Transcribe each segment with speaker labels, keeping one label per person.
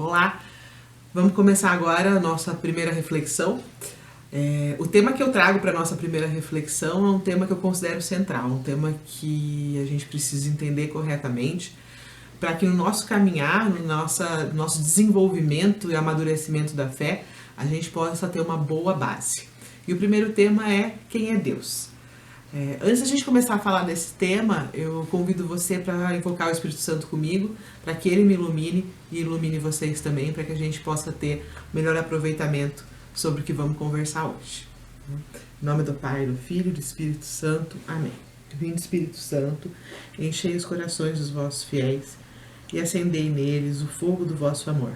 Speaker 1: Olá, vamos começar agora a nossa primeira reflexão. O tema que eu trago para a nossa primeira reflexão é um tema que eu considero central, um tema que a gente precisa entender corretamente para que no nosso caminhar, no nosso desenvolvimento e amadurecimento da fé, a gente possa ter uma boa base. E o primeiro tema é: quem é Deus? Antes da gente começar a falar desse tema, eu convido você para invocar o Espírito Santo comigo, para que ele me ilumine e ilumine vocês também, para que a gente possa ter melhor aproveitamento sobre o que vamos conversar hoje. Em nome do Pai, do Filho e do Espírito Santo. Amém. Vinde, Espírito Santo, enchei os corações dos vossos fiéis e acendei neles o fogo do vosso amor.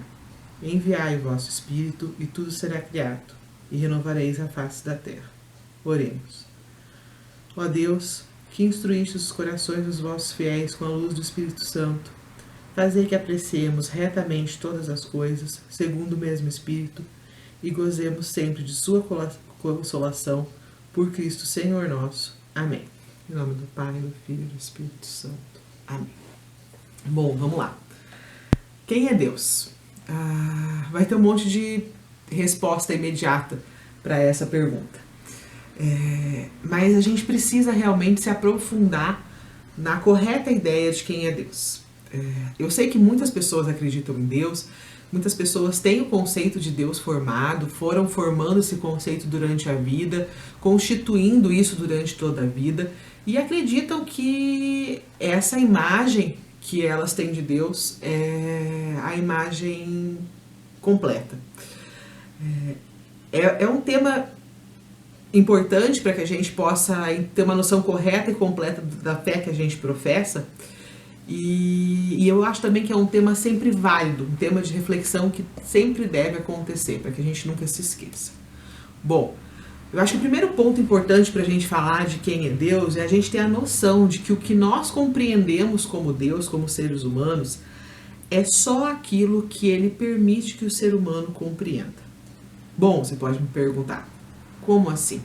Speaker 1: Enviai o vosso Espírito e tudo será criado, e renovareis a face da terra. Oremos. Ó Deus, que instruíste os corações dos vossos fiéis com a luz do Espírito Santo, fazei que apreciemos retamente todas as coisas, segundo o mesmo Espírito, e gozemos sempre de sua consolação, por Cristo Senhor nosso. Amém. Em nome do Pai, do Filho e do Espírito Santo. Amém. Bom, vamos lá. Quem é Deus? Vai ter um monte de resposta imediata para essa pergunta. Mas a gente precisa realmente se aprofundar na correta ideia de quem é Deus. Eu sei que muitas pessoas acreditam em Deus, muitas pessoas têm o conceito de Deus formado, foram formando esse conceito durante a vida, constituindo isso durante toda a vida, e acreditam que essa imagem que elas têm de Deus é a imagem completa. É um tema importante para que a gente possa ter uma noção correta e completa da fé que a gente professa, e eu acho também que é um tema sempre válido, um tema de reflexão que sempre deve acontecer, para que a gente nunca se esqueça. Bom, eu acho que o primeiro ponto importante para a gente falar de quem é Deus é a gente ter a noção de que o que nós compreendemos como Deus, como seres humanos, é só aquilo que Ele permite que o ser humano compreenda. Bom, você pode me perguntar, como assim?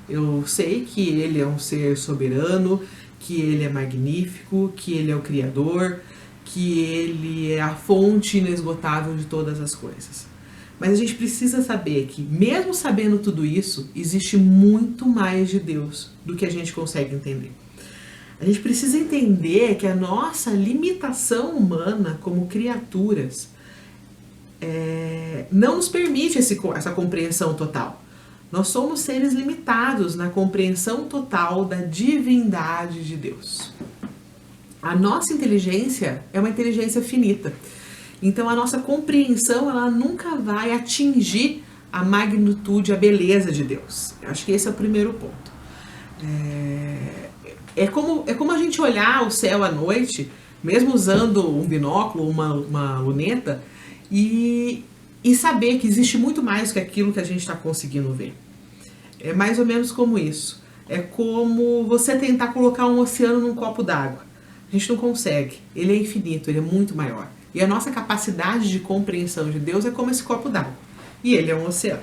Speaker 1: Eu sei que Ele é um ser soberano, que Ele é magnífico, que Ele é o Criador, que Ele é a fonte inesgotável de todas as coisas. Mas a gente precisa saber que, mesmo sabendo tudo isso, existe muito mais de Deus do que a gente consegue entender. A gente precisa entender que a nossa limitação humana como criaturas não nos permite essa compreensão total. Nós somos seres limitados na compreensão total da divindade de Deus. A nossa inteligência é uma inteligência finita. Então a nossa compreensão ela nunca vai atingir a magnitude, a beleza de Deus. Eu acho que esse é o primeiro ponto. É como a gente olhar o céu à noite, mesmo usando um binóculo, uma luneta, e saber que existe muito mais que aquilo que a gente está conseguindo ver. É mais ou menos como isso. É como você tentar colocar um oceano num copo d'água. A gente não consegue. Ele é infinito, ele é muito maior. E a nossa capacidade de compreensão de Deus é como esse copo d'água. E ele é um oceano.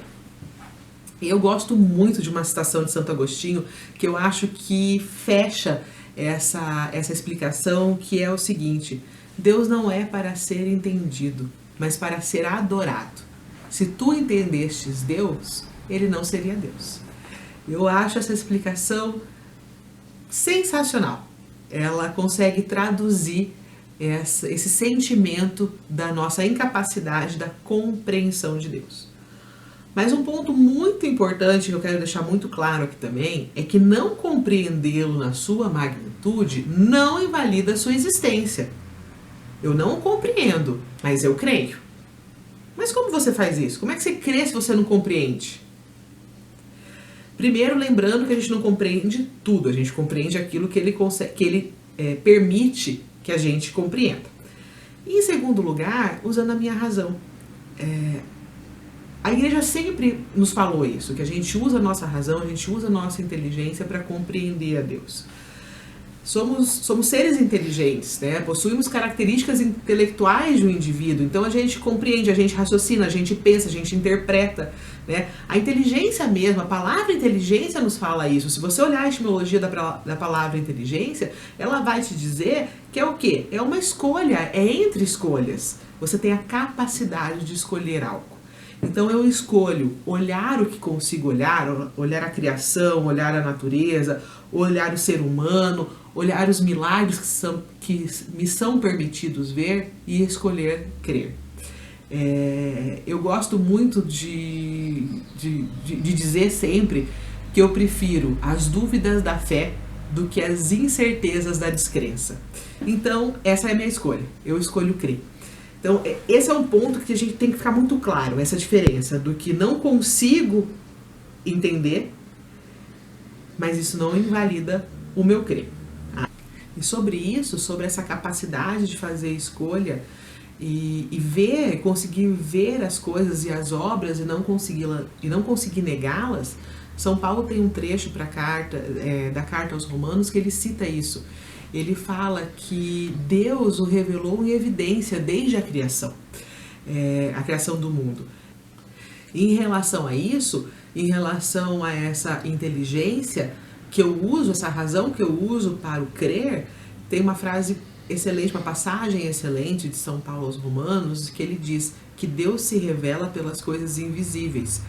Speaker 1: E eu gosto muito de uma citação de Santo Agostinho, que eu acho que fecha essa explicação, que é o seguinte: Deus não é para ser entendido, mas para ser adorado. Se tu entendestes Deus, ele não seria Deus. Eu acho essa explicação sensacional. Ela consegue traduzir esse sentimento da nossa incapacidade da compreensão de Deus. Mas um ponto muito importante que eu quero deixar muito claro aqui também é que não compreendê-lo na sua magnitude não invalida a sua existência. Eu não compreendo, mas eu creio. Mas como você faz isso? Como é que você crê se você não compreende? Primeiro, lembrando que a gente não compreende tudo, a gente compreende aquilo que ele permite que a gente compreenda. E em segundo lugar, usando a minha razão. A igreja sempre nos falou isso, que a gente usa a nossa razão, a gente usa a nossa inteligência para compreender a Deus. Somos seres inteligentes, né? Possuímos características intelectuais do indivíduo, então a gente compreende, a gente raciocina, a gente pensa, a gente interpreta, né? A inteligência mesmo, a palavra inteligência nos fala isso. Se você olhar a etimologia da palavra inteligência, ela vai te dizer que é o quê? É uma escolha, é entre escolhas. você tem a capacidade de escolher algo. Então eu escolho olhar o que consigo olhar, olhar a criação, olhar a natureza, olhar o ser humano, olhar os milagres que me são permitidos ver e escolher crer. Eu gosto muito de dizer sempre que eu prefiro as dúvidas da fé do que as incertezas da descrença. Então, essa é a minha escolha. Eu escolho crer. Então, esse é um ponto que a gente tem que ficar muito claro, essa diferença do que não consigo entender, mas isso não invalida o meu crer. E sobre isso, sobre essa capacidade de fazer escolha e conseguir ver as coisas e as obras e não conseguir negá-las, São Paulo tem um trecho da carta aos Romanos que ele cita isso. Ele fala que Deus o revelou em evidência desde a criação do mundo. E em relação a isso, em relação a essa inteligência que eu uso, essa razão que eu uso para o crer, tem uma frase excelente, uma passagem excelente de São Paulo aos Romanos, que ele diz que Deus se revela pelas coisas invisíveis.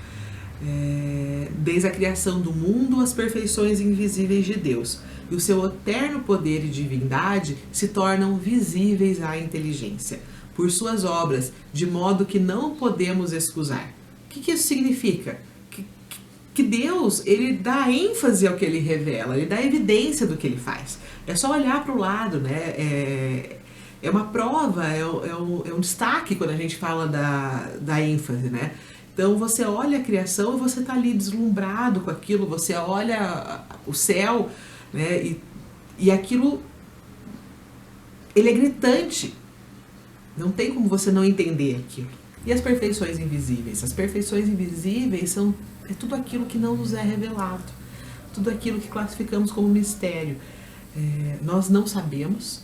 Speaker 1: Desde a criação do mundo, as perfeições invisíveis de Deus e o seu eterno poder e divindade se tornam visíveis à inteligência por suas obras, de modo que não podemos excusar. O que isso significa? Que Deus, ele dá ênfase ao que ele revela, ele dá evidência do que ele faz. É só olhar para o lado, né? É uma prova, é um destaque quando a gente fala da ênfase, né? Então você olha a criação e você está ali deslumbrado com aquilo, você olha o céu, né? E aquilo, ele é gritante. Não tem como você não entender aquilo. E as perfeições invisíveis? As perfeições invisíveis é tudo aquilo que não nos é revelado, tudo aquilo que classificamos como mistério. Nós não sabemos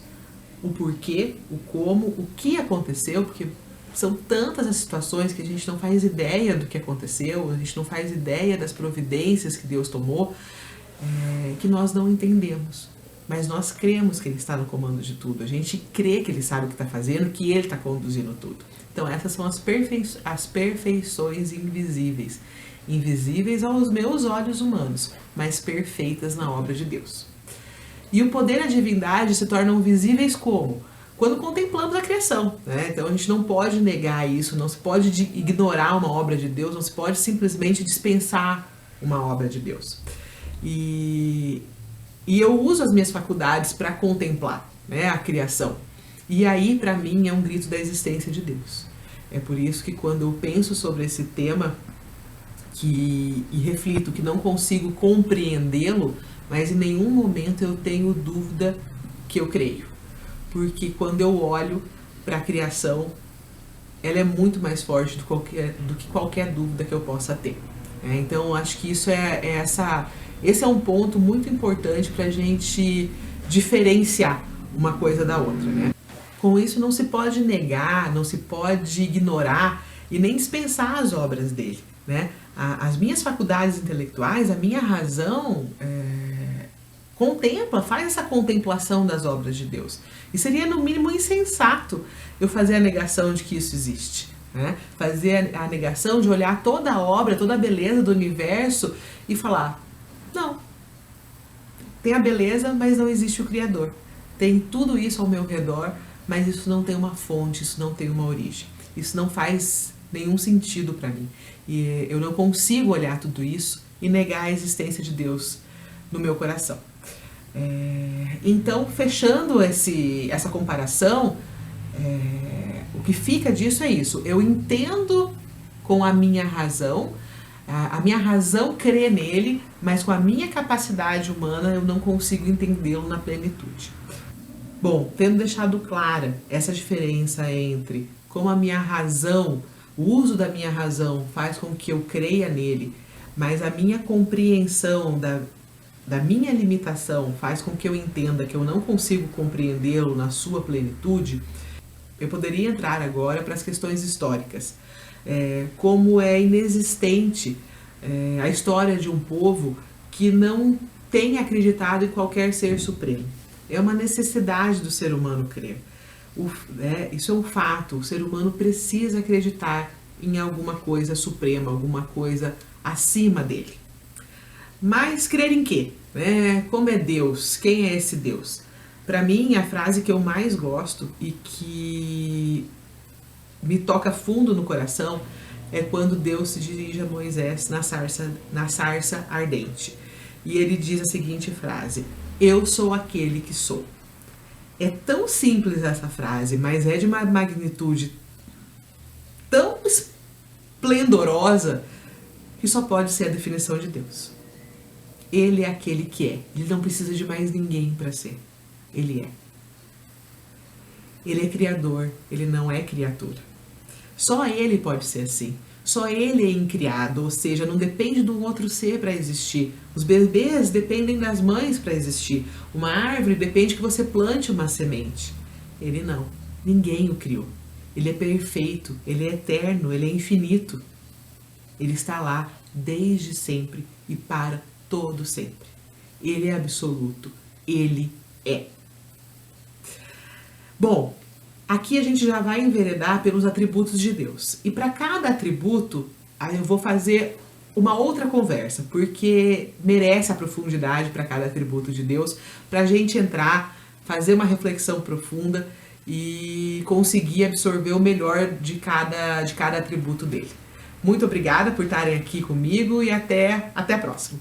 Speaker 1: o porquê, o como, o que aconteceu, porque são tantas as situações que a gente não faz ideia do que aconteceu, a gente não faz ideia das providências que Deus tomou, que nós não entendemos. Mas nós cremos que Ele está no comando de tudo, a gente crê que Ele sabe o que está fazendo, que Ele está conduzindo tudo. Então essas são as perfeições invisíveis. Invisíveis aos meus olhos humanos, mas perfeitas na obra de Deus. E o poder e a divindade se tornam visíveis como? Quando contemplamos a criação, né? Então a gente não pode negar isso, não se pode ignorar uma obra de Deus, não se pode simplesmente dispensar uma obra de Deus. E eu uso as minhas faculdades para contemplar, né, a criação. E aí, para mim, é um grito da existência de Deus. É por isso que quando eu penso sobre esse tema e reflito que não consigo compreendê-lo, mas em nenhum momento eu tenho dúvida que eu creio. Porque quando eu olho para a criação, ela é muito mais forte do que qualquer dúvida que eu possa ter. Então, acho que isso esse é um ponto muito importante para a gente diferenciar uma coisa da outra, né? Com isso, não se pode negar, não se pode ignorar e nem dispensar as obras dele, né? As minhas faculdades intelectuais, a minha razão faz essa contemplação das obras de Deus. E seria, no mínimo, insensato eu fazer a negação de que isso existe, né? Fazer a negação de olhar toda a obra, toda a beleza do universo e falar, não, tem a beleza, mas não existe o Criador. Tem tudo isso ao meu redor, mas isso não tem uma fonte, isso não tem uma origem. Isso não faz nenhum sentido para mim. E eu não consigo olhar tudo isso e negar a existência de Deus no meu coração. Então, fechando essa comparação, o que fica disso é isso. Eu entendo com a minha razão crê nele, mas com a minha capacidade humana eu não consigo entendê-lo na plenitude. Bom, tendo deixado clara essa diferença entre como a minha razão, o uso da minha razão faz com que eu creia nele, mas a minha compreensão da minha limitação faz com que eu entenda que eu não consigo compreendê-lo na sua plenitude, eu poderia entrar agora para as questões históricas. Como é inexistente a história de um povo que não tem acreditado em qualquer ser supremo. É uma necessidade do ser humano crer. Isso é um fato. O ser humano precisa acreditar em alguma coisa suprema, alguma coisa acima dele. Mas crer em quê? Como é Deus? Quem é esse Deus? Para mim, a frase que eu mais gosto e que me toca fundo no coração é quando Deus se dirige a Moisés na sarça ardente. E ele diz a seguinte frase: eu sou aquele que sou. É tão simples essa frase, mas é de uma magnitude tão esplendorosa que só pode ser a definição de Deus. Ele é aquele que é. Ele não precisa de mais ninguém para ser. Ele é. Ele é criador, ele não é criatura. Só ele pode ser assim. Só ele é incriado, ou seja, não depende de um outro ser para existir. Os bebês dependem das mães para existir. Uma árvore depende que você plante uma semente. Ele não. Ninguém o criou. Ele é perfeito, ele é eterno, ele é infinito. Ele está lá desde sempre e para todo sempre. Ele é absoluto. Ele é. Bom, aqui a gente já vai enveredar pelos atributos de Deus. E para cada atributo, eu vou fazer uma outra conversa, porque merece a profundidade para cada atributo de Deus, para a gente entrar, fazer uma reflexão profunda e conseguir absorver o melhor de cada atributo dele. Muito obrigada por estarem aqui comigo e até a próxima.